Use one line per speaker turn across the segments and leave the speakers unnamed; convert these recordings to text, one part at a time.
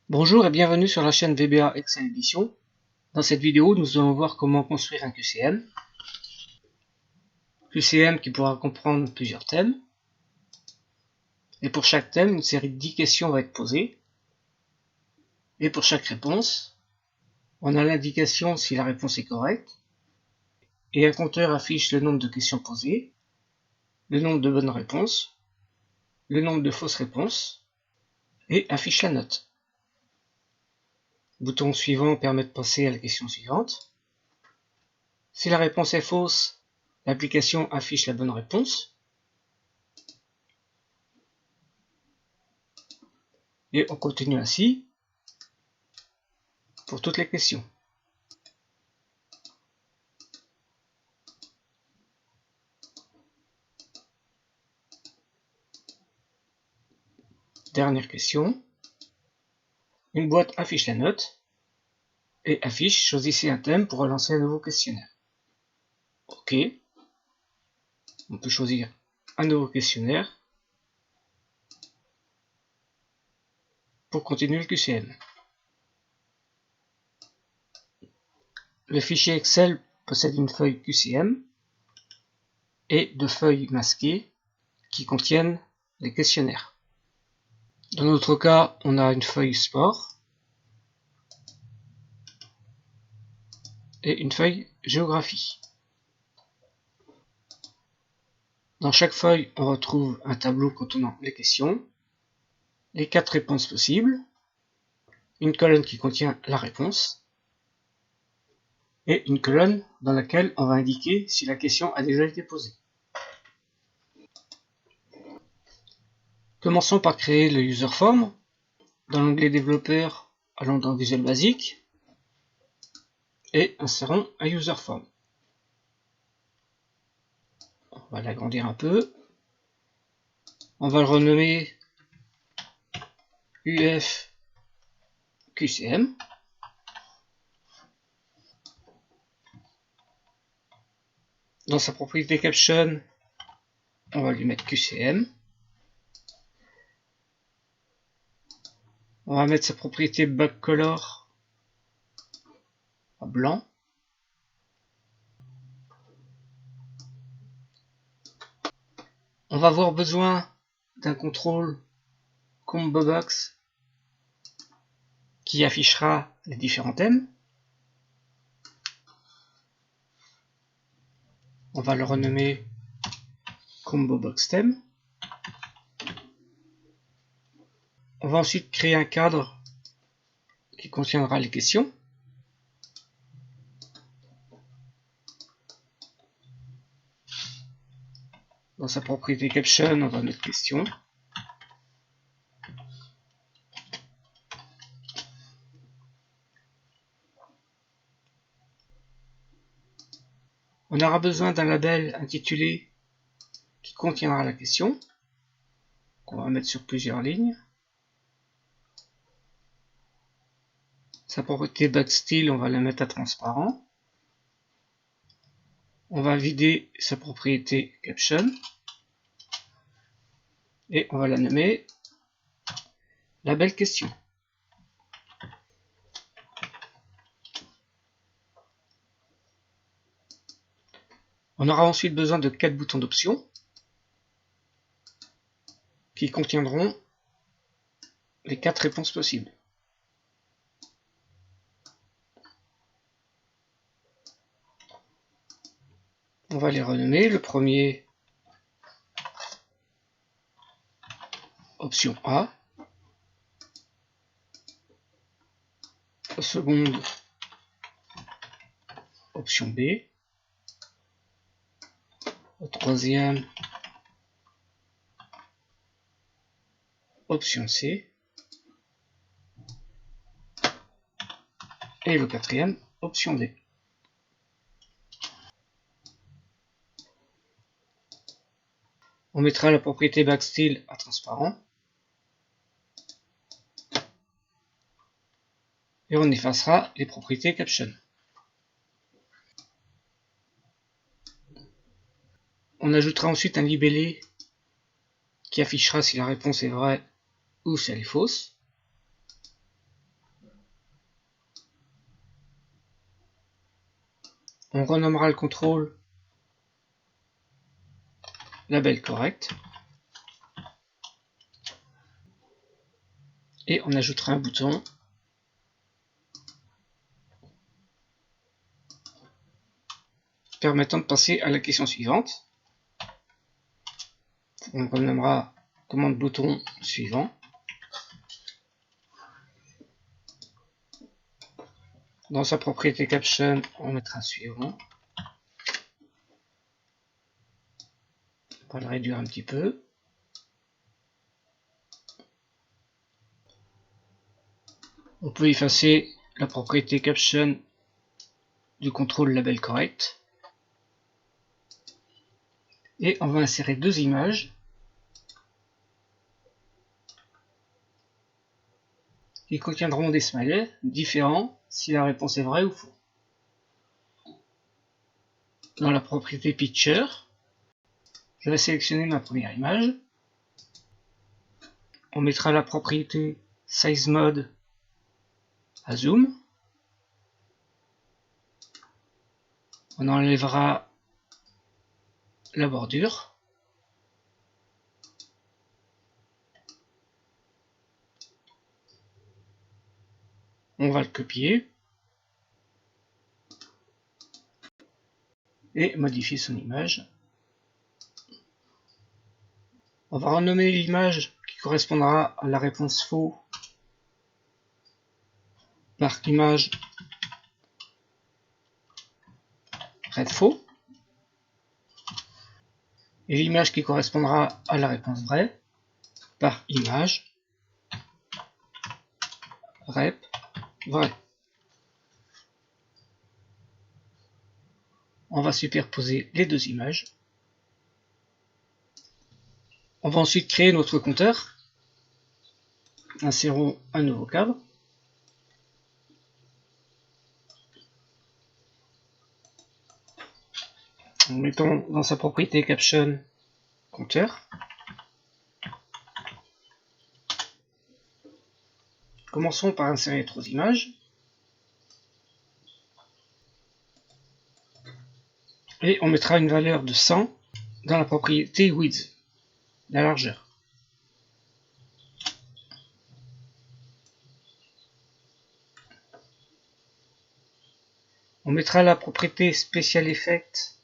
Bonjour et bienvenue sur la chaîne VBA Excel Edition. Dans cette vidéo, nous allons voir comment construire un QCM. QCM qui pourra comprendre plusieurs thèmes. Et pour chaque thème, une série de 10 questions va être posée. Et pour chaque réponse, on a l'indication si la réponse est correcte. Et un compteur affiche le nombre de questions posées, le nombre de bonnes réponses, le nombre de fausses réponses et affiche la note. Le bouton suivant permet de passer à la question suivante. Si la réponse est fausse, l'application affiche la bonne réponse. Et on continue ainsi pour toutes les questions. Dernière question. Une boîte affiche la note et affiche « Choisissez un thème pour relancer un nouveau questionnaire ». OK. On peut choisir un nouveau questionnaire pour continuer le QCM. Le fichier Excel possède une feuille QCM et deux feuilles masquées qui contiennent les questionnaires. Dans notre cas, on a une feuille sport et une feuille géographie. Dans chaque feuille, on retrouve un tableau contenant les questions, les 4 réponses possibles, une colonne qui contient la réponse et une colonne dans laquelle on va indiquer si la question a déjà été posée. Commençons par créer le user form. Dans l'onglet développeur, allons dans Visual Basic et insérons un user form. On va l'agrandir un peu. On va le renommer UFQCM. Dans sa propriété caption, on va lui mettre QCM. On va mettre sa propriété backcolor à blanc. On va avoir besoin d'un contrôle combo box qui affichera les différents thèmes. On va le renommer combo box thème. On va ensuite créer un cadre qui contiendra les questions. Dans sa propriété caption, on va mettre question. On aura besoin d'un label intitulé qui contiendra la question, qu'on va mettre sur plusieurs lignes. Sa propriété backstyle, on va la mettre à transparent. On va vider sa propriété caption et on va la nommer label question. On aura ensuite besoin de 4 boutons d'options qui contiendront les 4 réponses possibles. On va les renommer. Le premier, option A. La seconde, option B. Le troisième, option C. Et le quatrième, option D. On mettra la propriété backstyle à transparent. Et on effacera les propriétés caption. On ajoutera ensuite un libellé qui affichera si la réponse est vraie ou si elle est fausse. On renommera le contrôle label correct. Et on ajoutera un bouton permettant de passer à la question suivante. On renommera commande bouton suivant. Dans sa propriété caption, on mettra suivant. On va le réduire un petit peu. On peut effacer la propriété caption du contrôle label correct. Et on va insérer deux images qui contiendront des smileys différents si la réponse est vraie ou faux. Dans la propriété Picture, je vais sélectionner ma première image. On mettra la propriété Size Mode à Zoom. On enlèvera la bordure. On va le copier et modifier son image. On va renommer l'image qui correspondra à la réponse faux par image red faux. Et l'image qui correspondra à la réponse vraie par image rep vrai. On va superposer les deux images. On va ensuite créer notre compteur. Insérons un nouveau cadre. Mettons dans sa propriété caption compteur. Commençons par insérer 3 images. Et on mettra une valeur de 100 dans la propriété width, la largeur. On mettra la propriété Special Effect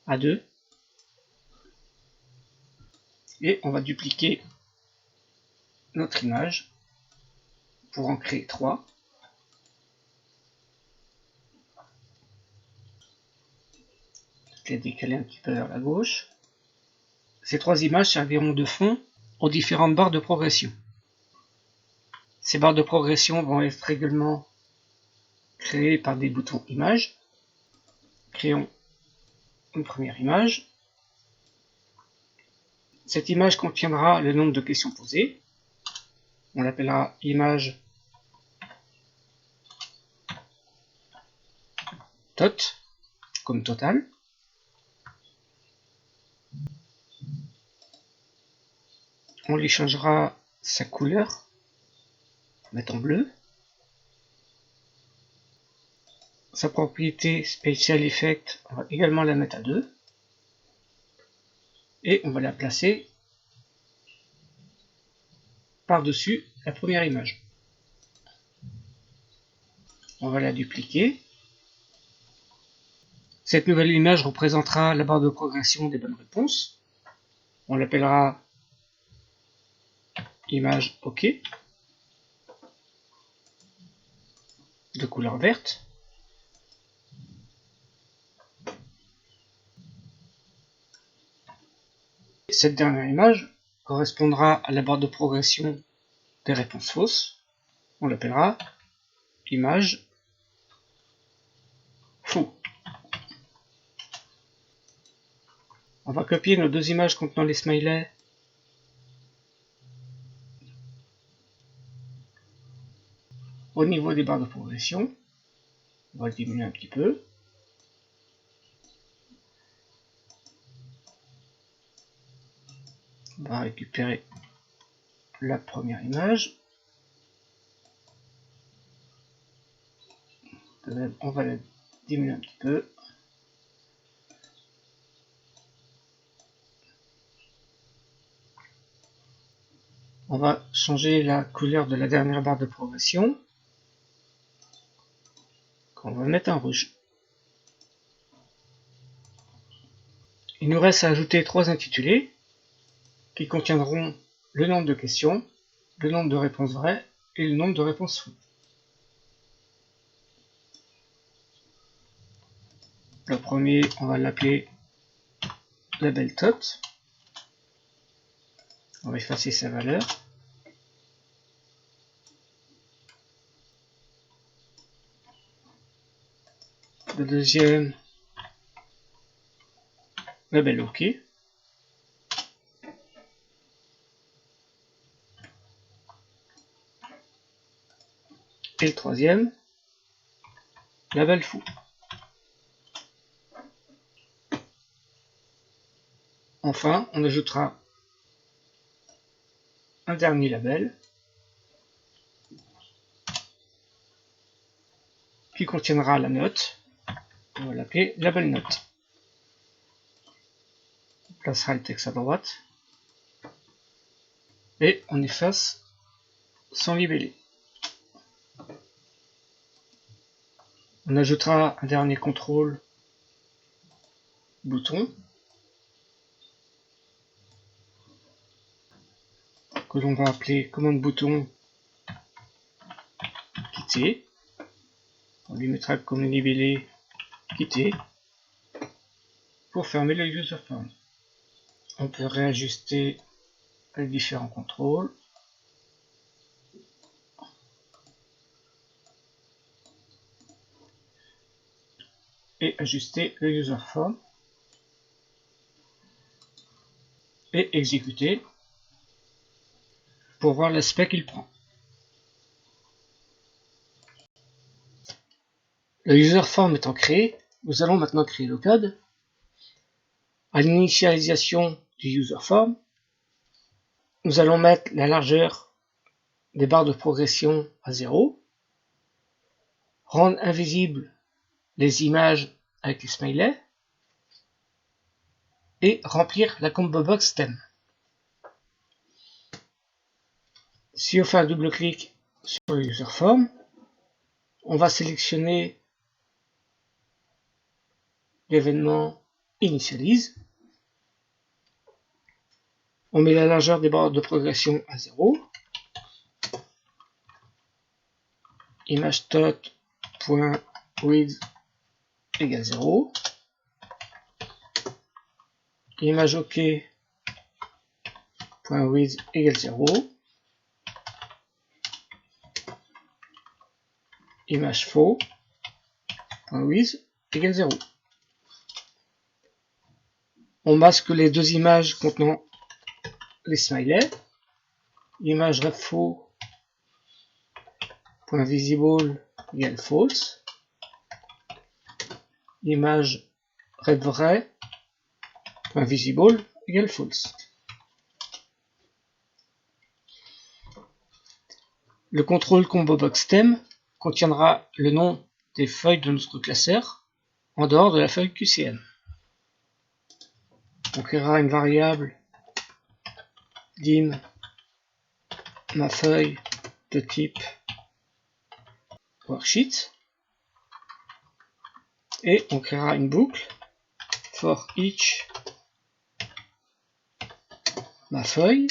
à 2. Et on va dupliquer notre image pour en créer 3. Je vais décaler un petit peu vers la gauche. Ces 3 images serviront de fond aux différentes barres de progression. Ces barres de progression vont être également créées par des boutons images. Créons une première image. Cette image contiendra le nombre de questions posées. On l'appellera image tot, comme total. On lui changera sa couleur, mettre en bleu. Sa propriété Special Effect, on va également la mettre à 2. Et on va la placer par-dessus la première image. On va la dupliquer. Cette nouvelle image représentera la barre de progression des bonnes réponses. On l'appellera image OK, de couleur verte. Cette dernière image correspondra à la barre de progression des réponses fausses. On l'appellera image faux. On va copier nos deux images contenant les smileys au niveau des barres de progression. On va le diminuer un petit peu. On va récupérer la première image. On va la diminue un petit peu. On va changer la couleur de la dernière barre de progression. On va mettre en rouge. Il nous reste à ajouter 3 intitulés qui contiendront le nombre de questions, le nombre de réponses vraies et le nombre de réponses fausses. Le premier, on va l'appeler label tot. On va effacer sa valeur. Le deuxième, label OK. Et le troisième, label fou. Enfin, on ajoutera un dernier label qui contiendra la note. On va l'appeler label note. On placera le texte à droite et on efface son libellé. On ajoutera un dernier contrôle bouton que l'on va appeler commande bouton quitter. On lui mettra comme libellé quitter pour fermer le user form. On peut réajuster les différents contrôles. Et ajuster le user form. Et exécuter pour voir l'aspect qu'il prend. Le user form étant créé, nous allons maintenant créer le code. À l'initialisation du user form, nous allons mettre la largeur des barres de progression à 0, rendre invisibles les images avec les smileys et remplir la combo box thème. Si on fait un double clic sur le user form, on va sélectionner l'événement initialise. On met la largeur des barres de progression à 0. Image tot.width égale 0. Image ok.width égale 0. Image faux.width égale 0. On masque les deux images contenant les smileys. Image refaux.visible égale false. Image refvray.visible égale false. Le contrôle combo box thème contiendra le nom des feuilles de notre classeur en dehors de la feuille QCM. On créera une variable dim ma feuille de type worksheet et on créera une boucle for each ma feuille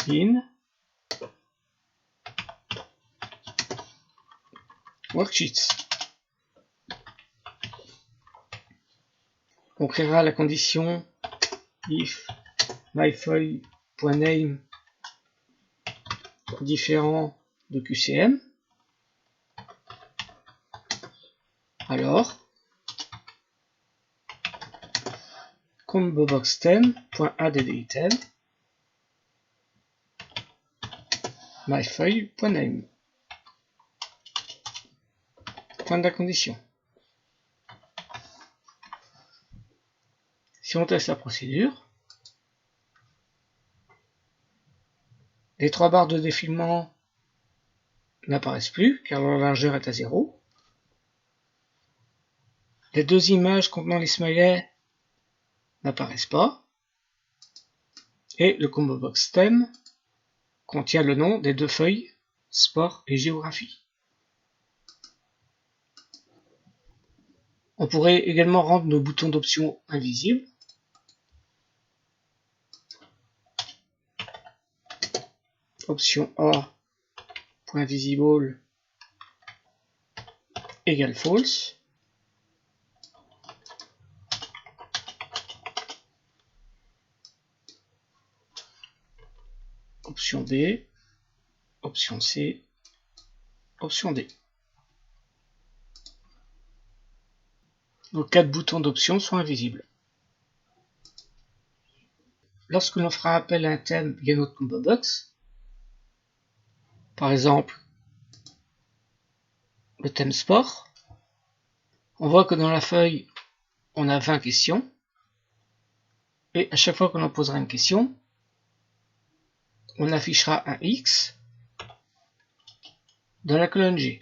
in worksheets. On créera la condition if myfeuille.name différent de QCM. Alors comboboxtheme.add_item myfeuille.name. Fin de la condition. Si on teste la procédure, les 3 barres de défilement n'apparaissent plus car leur largeur est à 0. les deux images contenant les smileys n'apparaissent pas. Et le combo box thème contient le nom des deux feuilles, sport et géographie. On pourrait également rendre nos boutons d'options invisibles. Option A, point visible égale false. Option B, option C, option D. Nos 4 boutons d'options sont invisibles. Lorsque l'on fera appel à un thème via notre combo box, par exemple le thème sport, on voit que dans la feuille on a 20 questions, et à chaque fois qu'on en posera une question, on affichera un X dans la colonne G.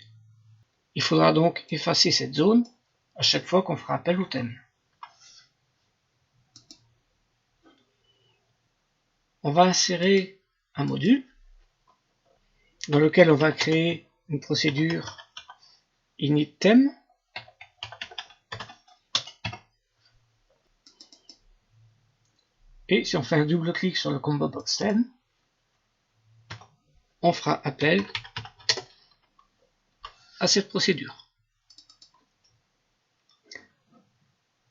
Il faudra donc effacer cette zone à chaque fois qu'on fera appel au thème. On va insérer un module dans lequel on va créer une procédure init thème. Et si on fait un double clic sur le combo box thème, on fera appel à cette procédure.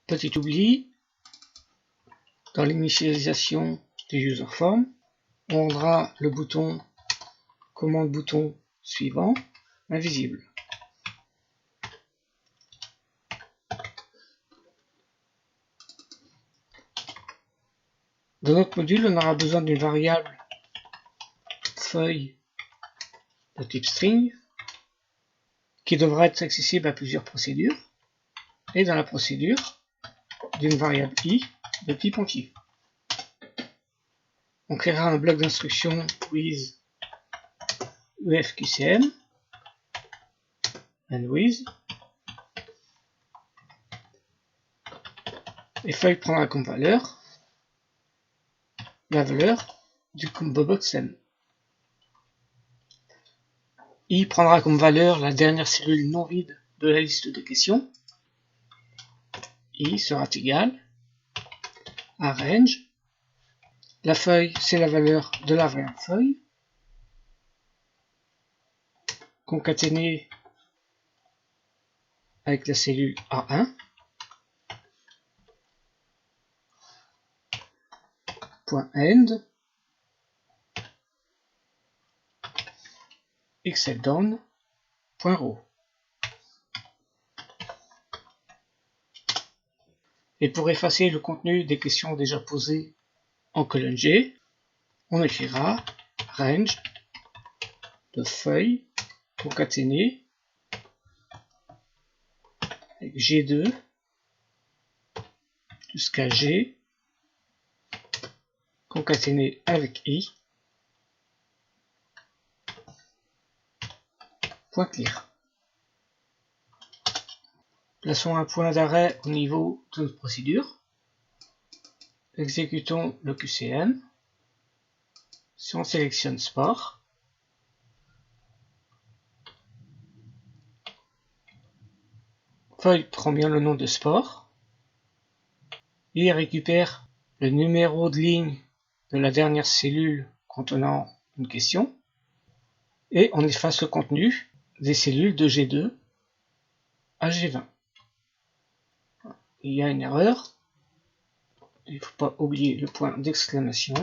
Petit oubli, dans l'initialisation du user form, on rendra le bouton commande bouton suivant invisible. Dans notre module, on aura besoin d'une variable feuille de type string qui devra être accessible à plusieurs procédures, et dans la procédure d'une variable i de type entier. On créera un bloc d'instruction with ufqcm and with, et feuille prendra comme valeur la valeur du combo box thème. I prendra comme valeur la dernière cellule non vide de la liste de questions. I sera égal à range. La feuille, c'est la valeur de la variable feuille, concaténée avec la cellule A1. .end exceldown.row. Et pour effacer le contenu des questions déjà posées en colonne G, on écrira range de feuilles concaténées avec G2 jusqu'à G concaténé avec I, point clear. Plaçons un point d'arrêt au niveau de notre procédure. Exécutons le QCM. Si on sélectionne sport, feuille prend bien le nom de sport. Il récupère le numéro de ligne de la dernière cellule contenant une question. Et on efface le contenu des cellules de G2 à G20. Il y a une erreur. Il ne faut pas oublier le point d'exclamation.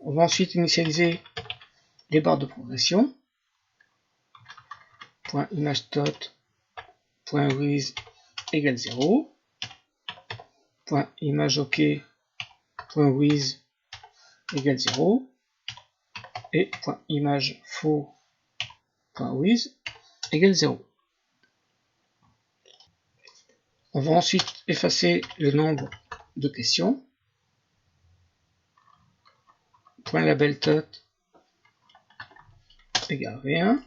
On va ensuite initialiser les barres de progression. .imageDot.with égale 0. .imageOK.with égale 0. Et .imagefaux.with égale 0. On va ensuite effacer le nombre de questions. .labelDot égale rien.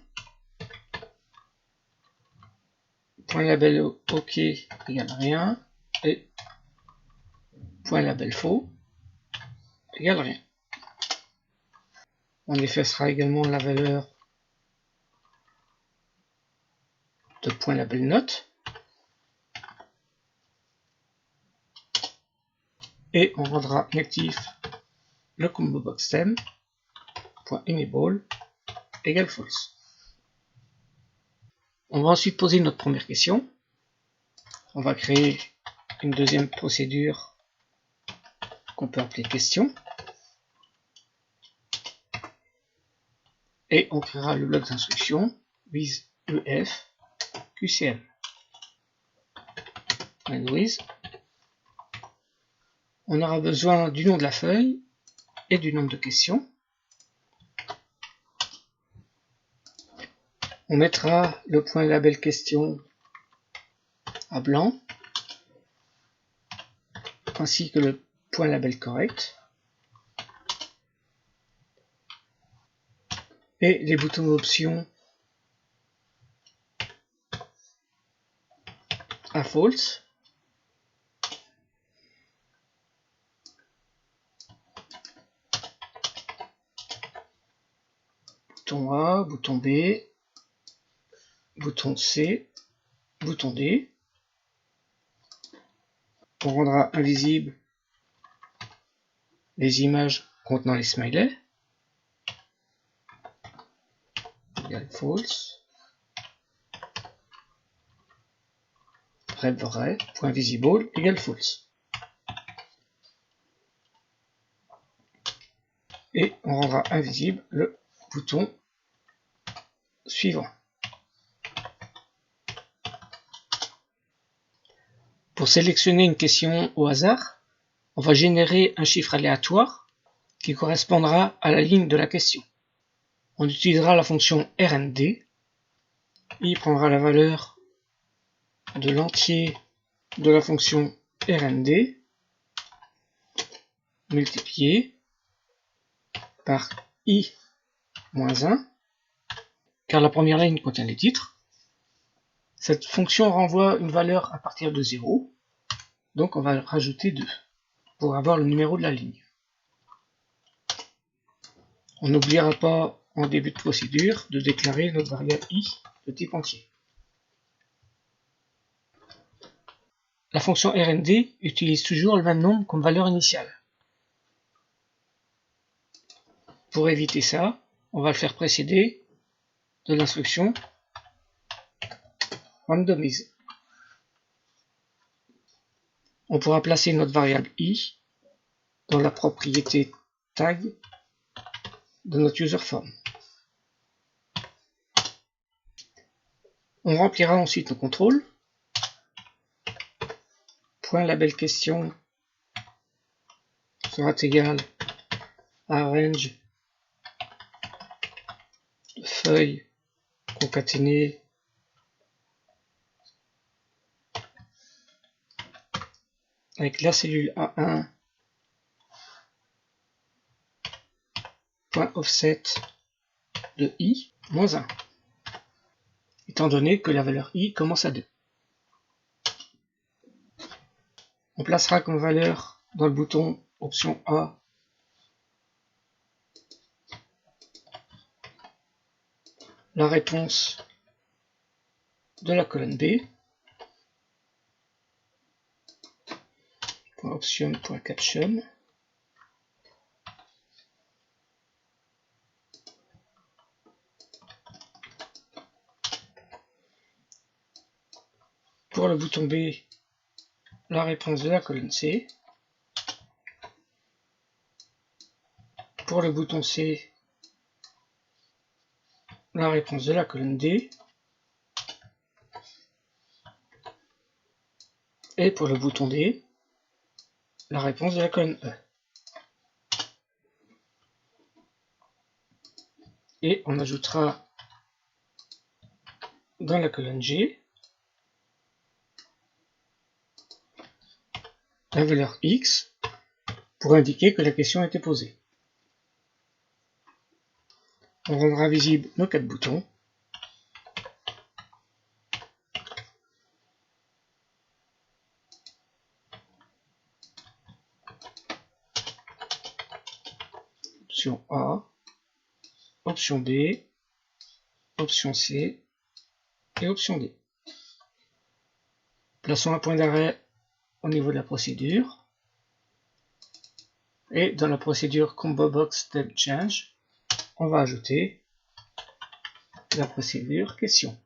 Point label OK égale rien. Et point label faux égale rien. On effacera également la valeur de point label note. Et on rendra inactif le combo box theme .enable égale false. On va ensuite poser notre première question. On va créer une deuxième procédure qu'on peut appeler question. Et on créera le bloc d'instruction with EF QCM. And with. On aura besoin du nom de la feuille et du nombre de questions. On mettra le point label question à blanc, ainsi que le point label correct. Et les boutons options à false. Bouton A, bouton B, bouton C, bouton D. On rendra invisible les images contenant les smileys. Égale false. Vrai, point visible égale false. Et on rendra invisible le bouton suivant. Pour sélectionner une question au hasard, on va générer un chiffre aléatoire qui correspondra à la ligne de la question. On utilisera la fonction RND. Il prendra la valeur de l'entier de la fonction RND multiplié par i-1, car la première ligne contient les titres. Cette fonction renvoie une valeur à partir de 0, donc on va rajouter 2 pour avoir le numéro de la ligne. On n'oubliera pas en début de procédure de déclarer notre variable i de type entier. La fonction RND utilise toujours le même nombre comme valeur initiale. Pour éviter ça, on va le faire précéder de l'instruction randomize. On pourra placer notre variable i dans la propriété tag de notre user form. On remplira ensuite nos contrôles. Point label question sera égal à range de feuilles concaténées avec la cellule A1 point offset de i moins 1, étant donné que la valeur i commence à 2. On placera comme valeur dans le bouton option A la réponse de la colonne B. Option.caption. Pour le bouton B, la réponse de la colonne C. Pour le bouton C, la réponse de la colonne D. Et pour le bouton D, la réponse de la colonne E. Et on ajoutera dans la colonne G la valeur X pour indiquer que la question a été posée. On rendra visible nos 4 boutons. Option A, option B, option C et option D. Plaçons un point d'arrêt au niveau de la procédure. Et dans la procédure Combo Box Step Change, on va ajouter la procédure question.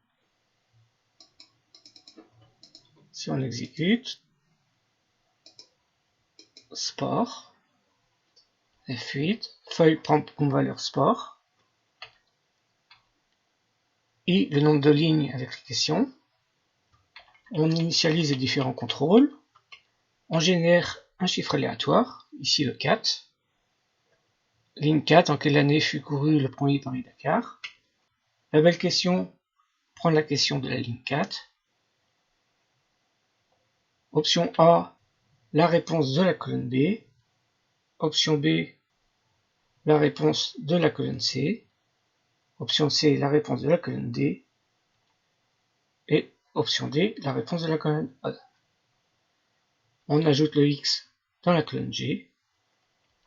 Si on exécute, sport, F8, feuille prend comme valeur sport, I le nombre de lignes avec les questions, on initialise les différents contrôles, on génère un chiffre aléatoire, ici le 4, ligne 4, en quelle année fut couru le premier Paris-Dakar. La belle question prend la question de la ligne 4. Option A, la réponse de la colonne B. Option B, la réponse de la colonne C. Option C, la réponse de la colonne D. Et option D, la réponse de la colonne A. On ajoute le X dans la colonne G.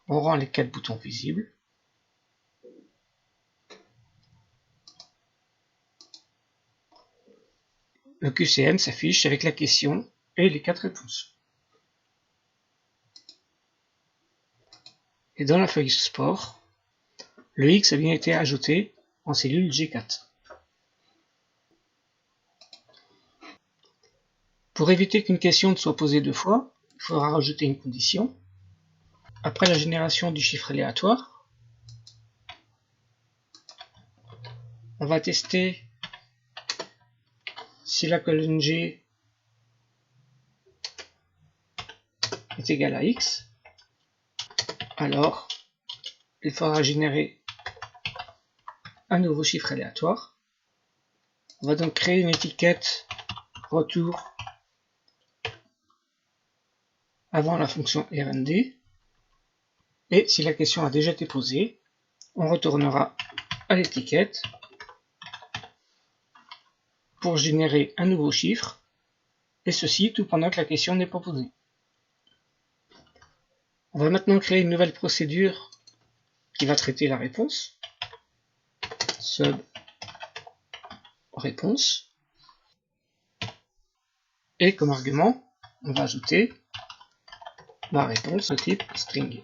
On rend les 4 boutons visibles. Le QCM s'affiche avec la question et les 4 réponses. Et dans la feuille sport, le X a bien été ajouté en cellule G4. Pour éviter qu'une question ne soit posée 2 fois, il faudra rajouter une condition. Après la génération du chiffre aléatoire, on va tester si la colonne G est égale à X. Alors, il faudra générer un nouveau chiffre aléatoire. On va donc créer une étiquette retour avant la fonction RND. Et si la question a déjà été posée, on retournera à l'étiquette pour générer un nouveau chiffre, et ceci tout pendant que la question n'est pas posée. On va maintenant créer une nouvelle procédure qui va traiter la réponse. Sub réponse. Et comme argument, on va ajouter la réponse de type string.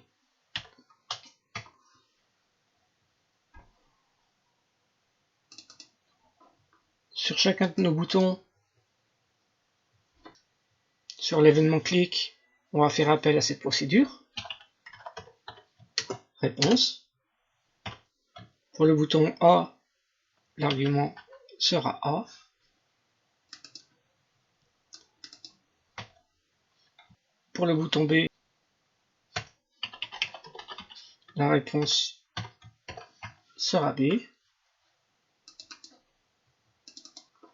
Sur chacun de nos boutons, sur l'événement clic, on va faire appel à cette procédure. Réponse. Pour le bouton A, l'argument sera A. Pour le bouton B, la réponse sera B.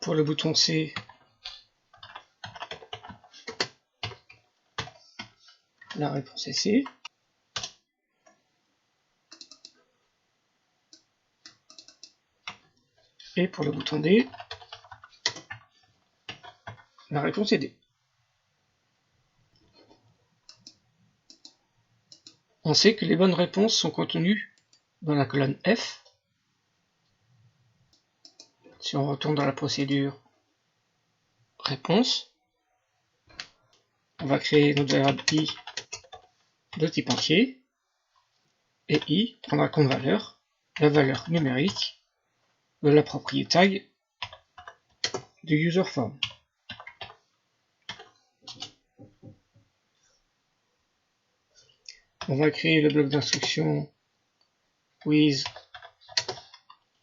Pour le bouton C, la réponse est C. Et pour le bouton D, la réponse est D. On sait que les bonnes réponses sont contenues dans la colonne F. Si on retourne dans la procédure réponse, on va créer notre variable I de type entier, et I prendra comme valeur la valeur numérique de la propriété tag du user form. On va créer le bloc d'instruction with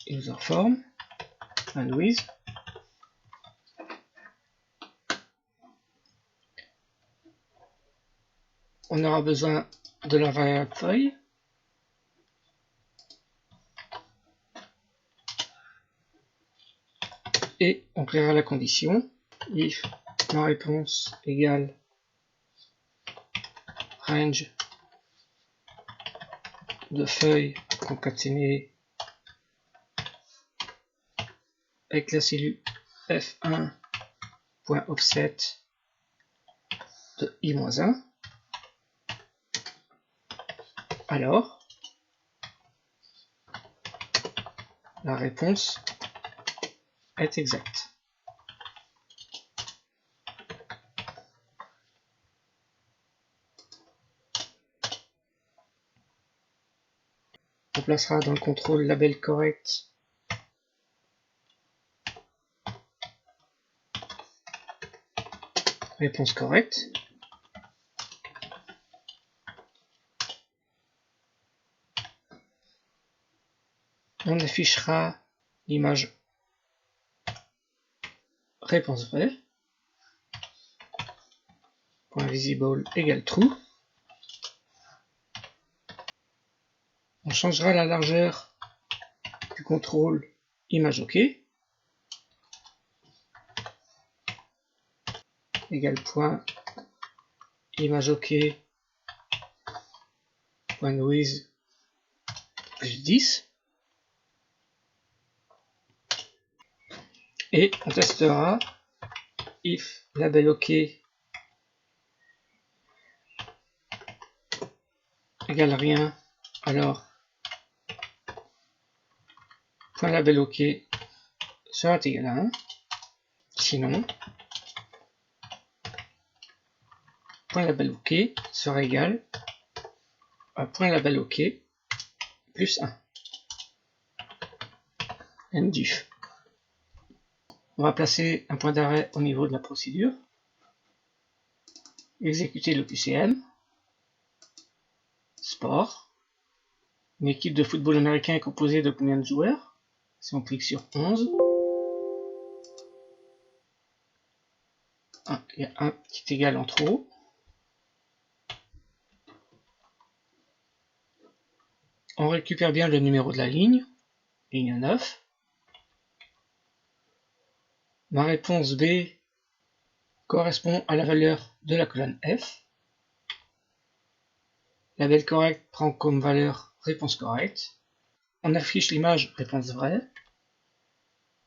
user form and with. On aura besoin de la variable feuille. Et on créera la condition if la réponse égale range de feuilles concaténées avec la cellule f1.offset de i-1, alors la réponse est exacte. On placera dans le contrôle label correct réponse correcte. On affichera l'image réponse vraie. Point visible égale true. On changera la largeur du contrôle image OK égale point image OK point noise plus 10. Et on testera if label OK égale rien, alors point label OK sera égal à 1. Sinon, point label OK sera égal à point label OK plus 1. End-if. On va placer un point d'arrêt au niveau de la procédure. Exécuter le QCM. Sport. Une équipe de football américain est composée de combien de joueurs? Si on clique sur 11. Il y a un petit égal en trop. On récupère bien le numéro de la ligne. Ligne 9. Ma réponse B correspond à la valeur de la colonne F. Label correct prend comme valeur réponse correcte. On affiche l'image réponse vraie.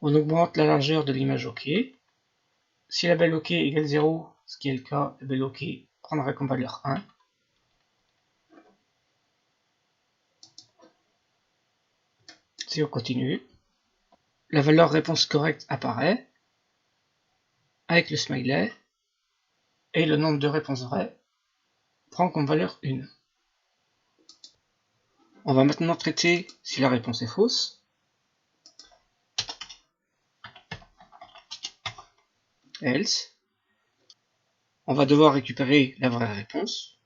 On augmente la largeur de l'image OK. Si label OK égale 0, ce qui est le cas, label OK prendra comme valeur 1. Si on continue, la valeur réponse correcte apparaît avec le smiley et le nombre de réponses vraies prend comme valeur 1. On va maintenant traiter si la réponse est fausse. Else. On va devoir récupérer la vraie réponse.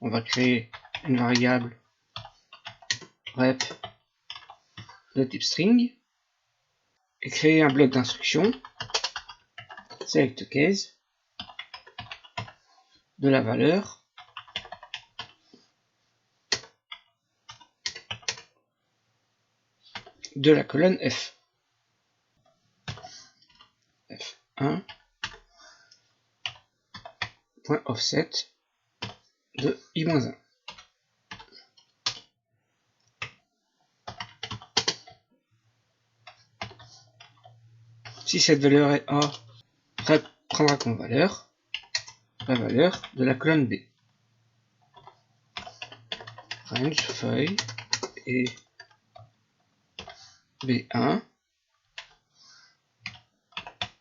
On va créer une variable rep de type string et créer un bloc d'instruction select case de la valeur de la colonne F. F1.offset de i-1. Si cette valeur est A, rep prendra comme valeur la valeur de la colonne B. Range feuille et B1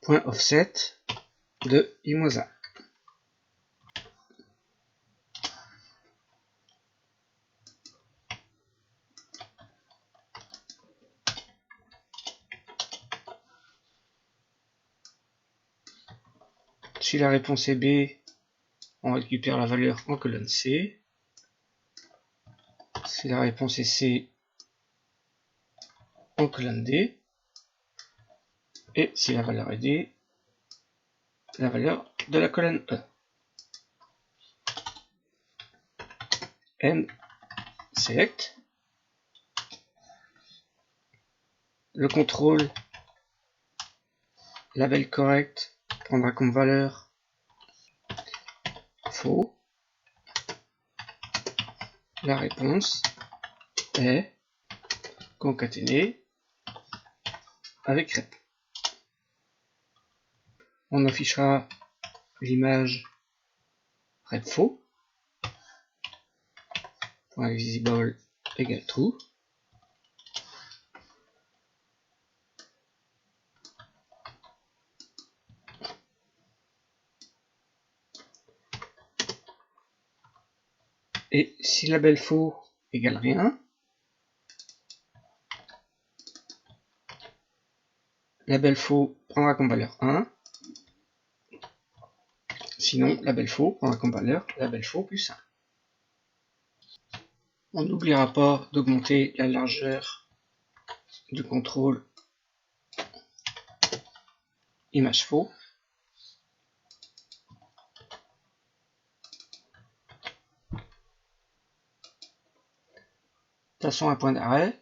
point offset de i-1. Si la réponse est B, on récupère la valeur en colonne C. Si la réponse est C, en colonne D. Et si la valeur est D, la valeur de la colonne E. End select. Le contrôle label correct prendra comme valeur faux. La réponse est concaténée avec rep. on affichera l'image red-faux. .visible égale true. Et si label faux égale rien, label faux prendra comme valeur 1. Sinon, label faux prendra comme valeur label faux plus 1. On n'oubliera pas d'augmenter la largeur du contrôle image faux. Passons à un point d'arrêt.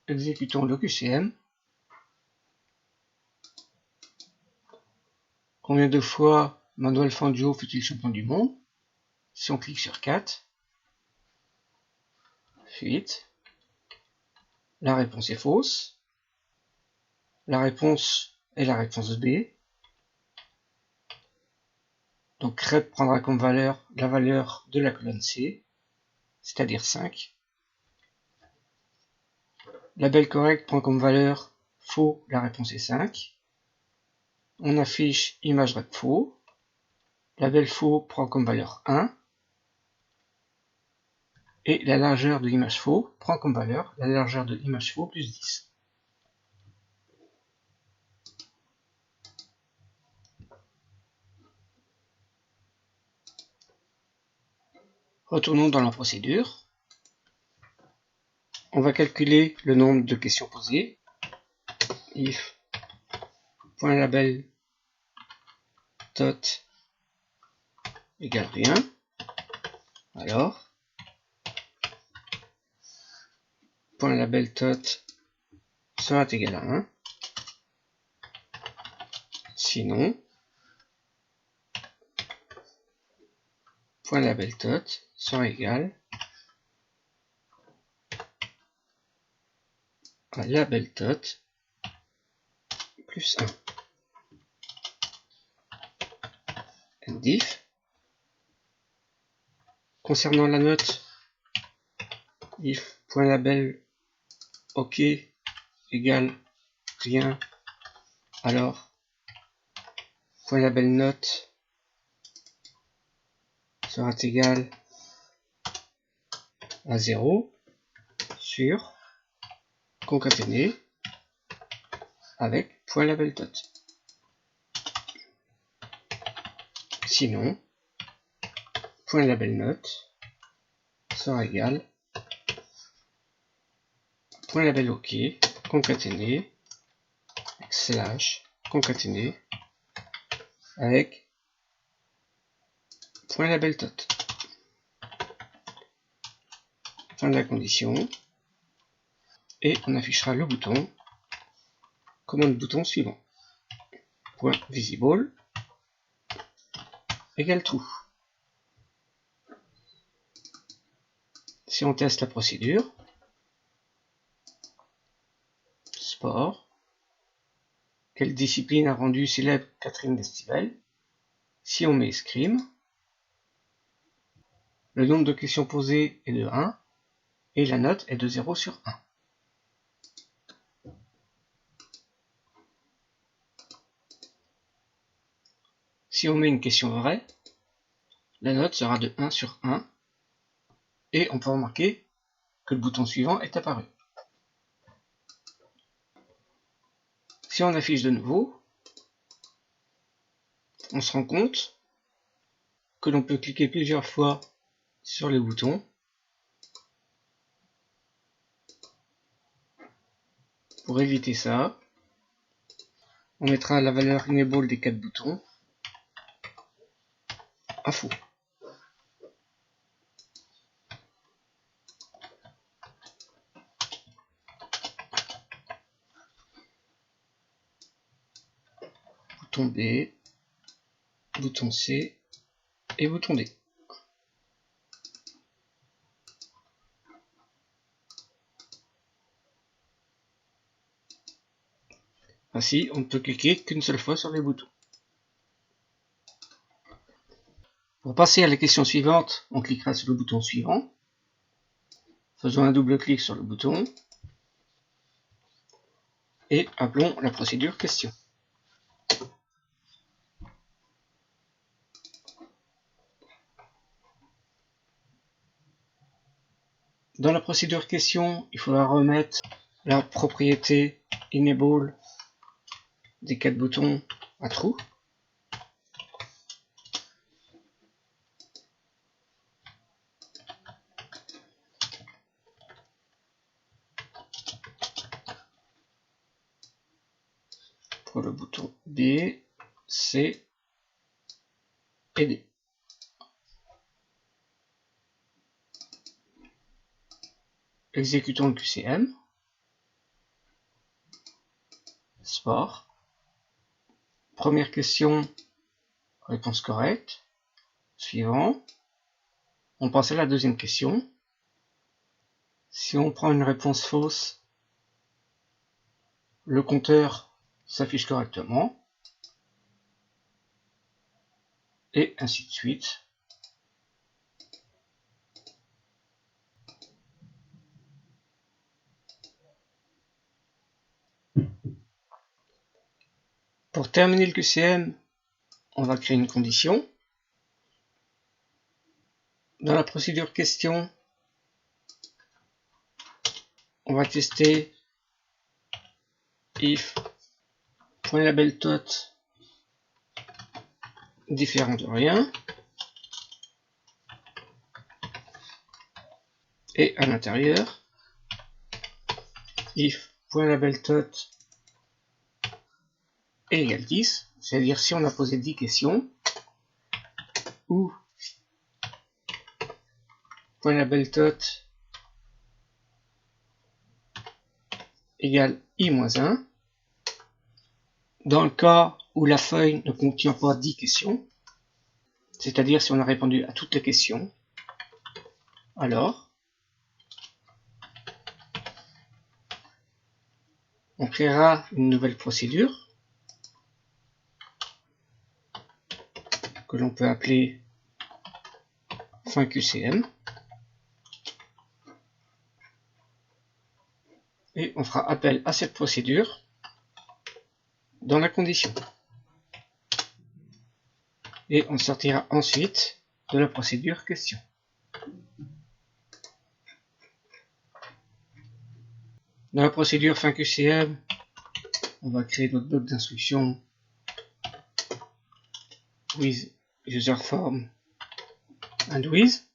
Exécutons le QCM. Combien de fois Manuel Fangio fut-il champion du monde? Si on clique sur 4, fuite, la réponse est fausse. La réponse est la réponse B. Donc rep prendra comme valeur la valeur de la colonne C, c'est-à-dire 5. Label correct prend comme valeur faux, la réponse est 5. On affiche image rep faux. Label faux prend comme valeur 1. Et la largeur de l'image faux prend comme valeur la largeur de l'image faux plus 10. Retournons dans la procédure. On va calculer le nombre de questions posées. If .label tot égale rien. Alors, .label tot sera égal à 1. Sinon, .label tot sera égal à label tot plus 1. If, concernant la note, if .label ok égale rien, alors .label note sera égal à 0 sur concaténé avec .label tot. Sinon, .label note sera égal .label ok concaténé slash concaténé avec .label tot. Fin de la condition. Et on affichera le bouton, commande bouton suivant. .visible égale true. Si on teste la procédure, sport, quelle discipline a rendu célèbre Catherine Destivelle? Si on met escrime, le nombre de questions posées est de 1 et la note est de 0 sur 1. Si on met une question vraie, la note sera de 1 sur 1 et on peut remarquer que le bouton suivant est apparu. Si on affiche de nouveau, on se rend compte que l'on peut cliquer plusieurs fois sur les boutons pour éviter ça. On mettra la valeur enable des 4 boutons à faux. Bouton B, bouton C et bouton D. Ainsi, on ne peut cliquer qu'une seule fois sur les boutons. Pour passer à la question suivante, on cliquera sur le bouton suivant. Faisons un double clic sur le bouton et appelons la procédure question. Dans la procédure question, il faudra remettre la propriété enable des 4 boutons à true. Pour le bouton B, C et D. Exécutons le QCM. Sport. Première question, réponse correcte. Suivant. On passe à la deuxième question. Si on prend une réponse fausse, le compteur s'affiche correctement. Et ainsi de suite. Pour terminer le QCM, on va créer une condition. Dans la procédure question, on va tester if .labelTote différent de rien. Et à l'intérieur, if .labelTote égale 10, c'est-à-dire si on a posé 10 questions, ou .labelTote égale i-1, dans le cas où la feuille ne contient pas 10 questions, c'est-à-dire si on a répondu à toutes les questions, alors on créera une nouvelle procédure que l'on peut appeler fin QCM et on fera appel à cette procédure dans la condition. Et on sortira ensuite de la procédure question. Dans la procédure fin QCM, on va créer notre bloc d'instruction with user form and with.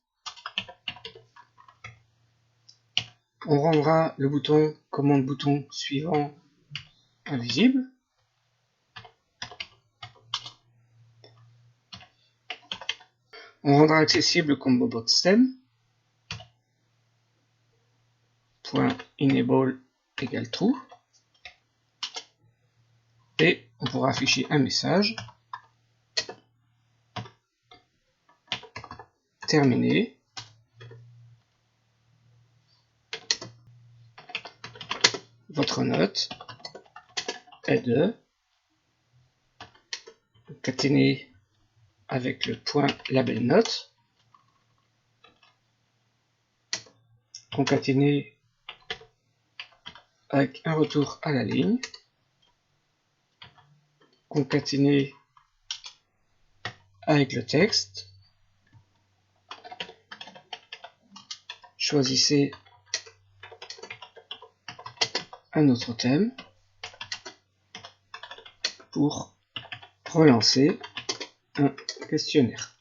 On rendra le bouton commande bouton suivant invisible. On rendra accessible le combo box stem. .enable égale true. Et on pourra afficher un message. Terminé. Votre note est de concaténer avec le point label note, concaténer avec un retour à la ligne, concaténer avec le texte, choisissez un autre thème pour relancer un questionnaire.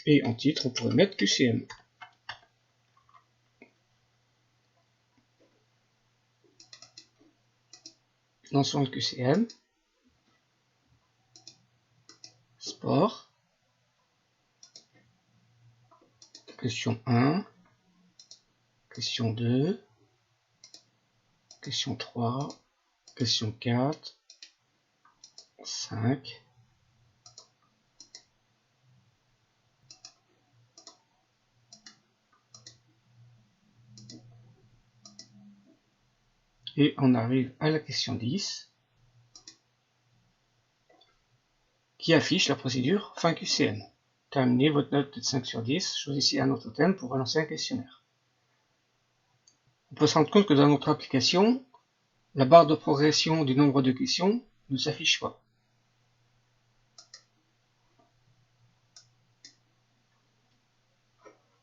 Et en titre, on pourrait mettre QCM. Lançons le QCM. Sport. Question 1. Question 2. Question 3. Question 4. 5. Et on arrive à la question 10 qui affiche la procédure fin QCM. Terminez votre note de 5 sur 10, choisissez un autre thème pour relancer un questionnaire. On peut se rendre compte que dans notre application, la barre de progression du nombre de questions ne s'affiche pas.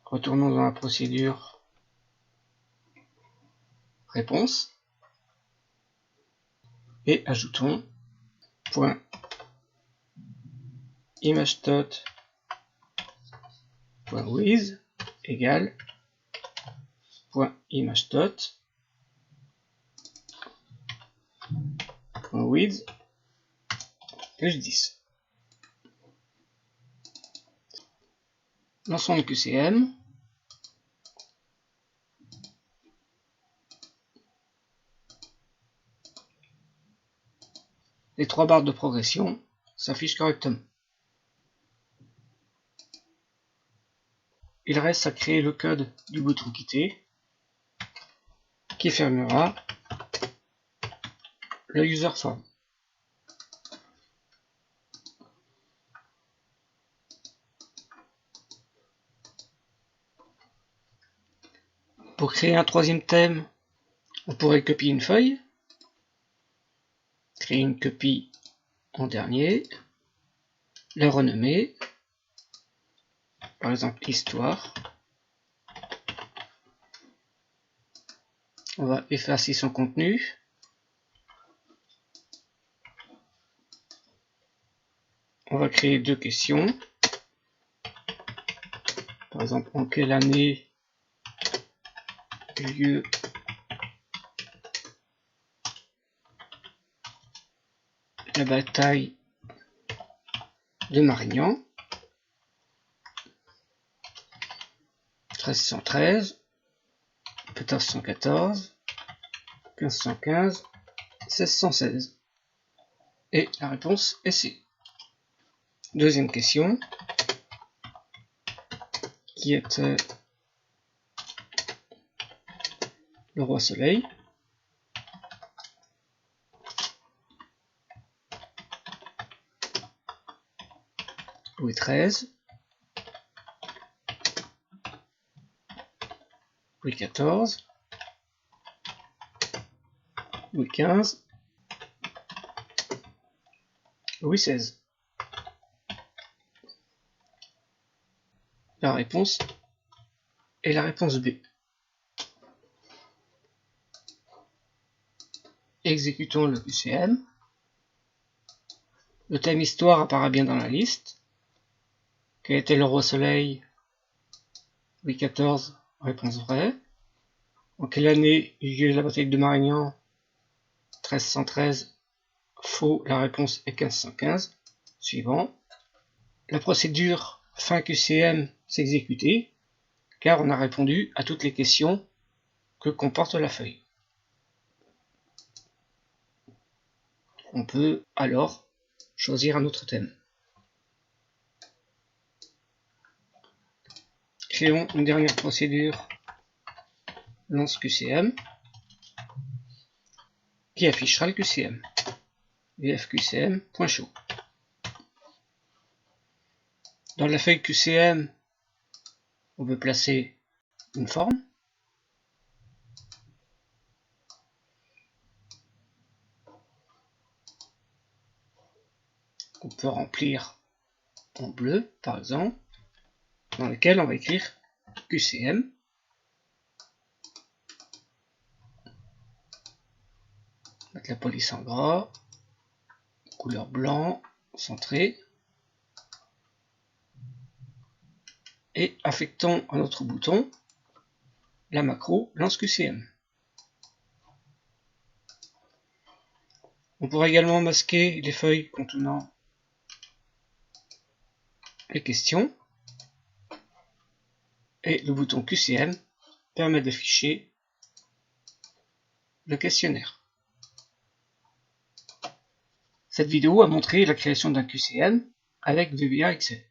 Retournons dans la procédure réponse et ajoutons .imagedot.with égale .imagedot.with plus 10. Lançons le QCM. Les 3 barres de progression s'affichent correctement. Il reste à créer le code du bouton quitter qui fermera le user form. Pour créer un troisième thème, on pourrait copier une feuille, créer une copie en dernier, la renommer, par exemple histoire. On va effacer son contenu. On va créer 2 questions. Par exemple, en quelle année eut lieu la bataille de Marignan? 1313, 1414, 1515, 1616. Et la réponse est C. Deuxième question, qui était le roi Soleil. Louis XIII, Louis XIV, Louis XV, Louis XVI. La réponse est la réponse B. Exécutons le QCM. Le thème histoire apparaît bien dans la liste. Quel était le roi Soleil? Louis XIV, réponse vraie. En quelle année eut lieu la bataille de Marignan? 1313, faux, la réponse est 1515. Suivant. La procédure fin QCM s'est exécutée car on a répondu à toutes les questions que comporte la feuille. On peut alors choisir un autre thème. Créons une dernière procédure lance QCM qui affichera le QCM. vfqcm.show. Dans la feuille QCM, on peut placer une forme. On peut remplir en bleu, par exemple, dans lequel on va écrire QCM. Mettre la police en gras, couleur blanc, centré. Et affectons à notre bouton la macro lance QCM. On pourra également masquer les feuilles contenant les questions. Et le bouton QCM permet d'afficher le questionnaire. Cette vidéo a montré la création d'un QCM avec VBA Excel.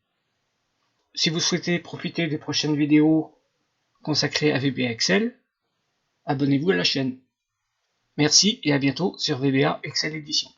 Si vous souhaitez profiter des prochaines vidéos consacrées à VBA Excel, abonnez-vous à la chaîne. Merci et à bientôt sur VBA Excel Edition.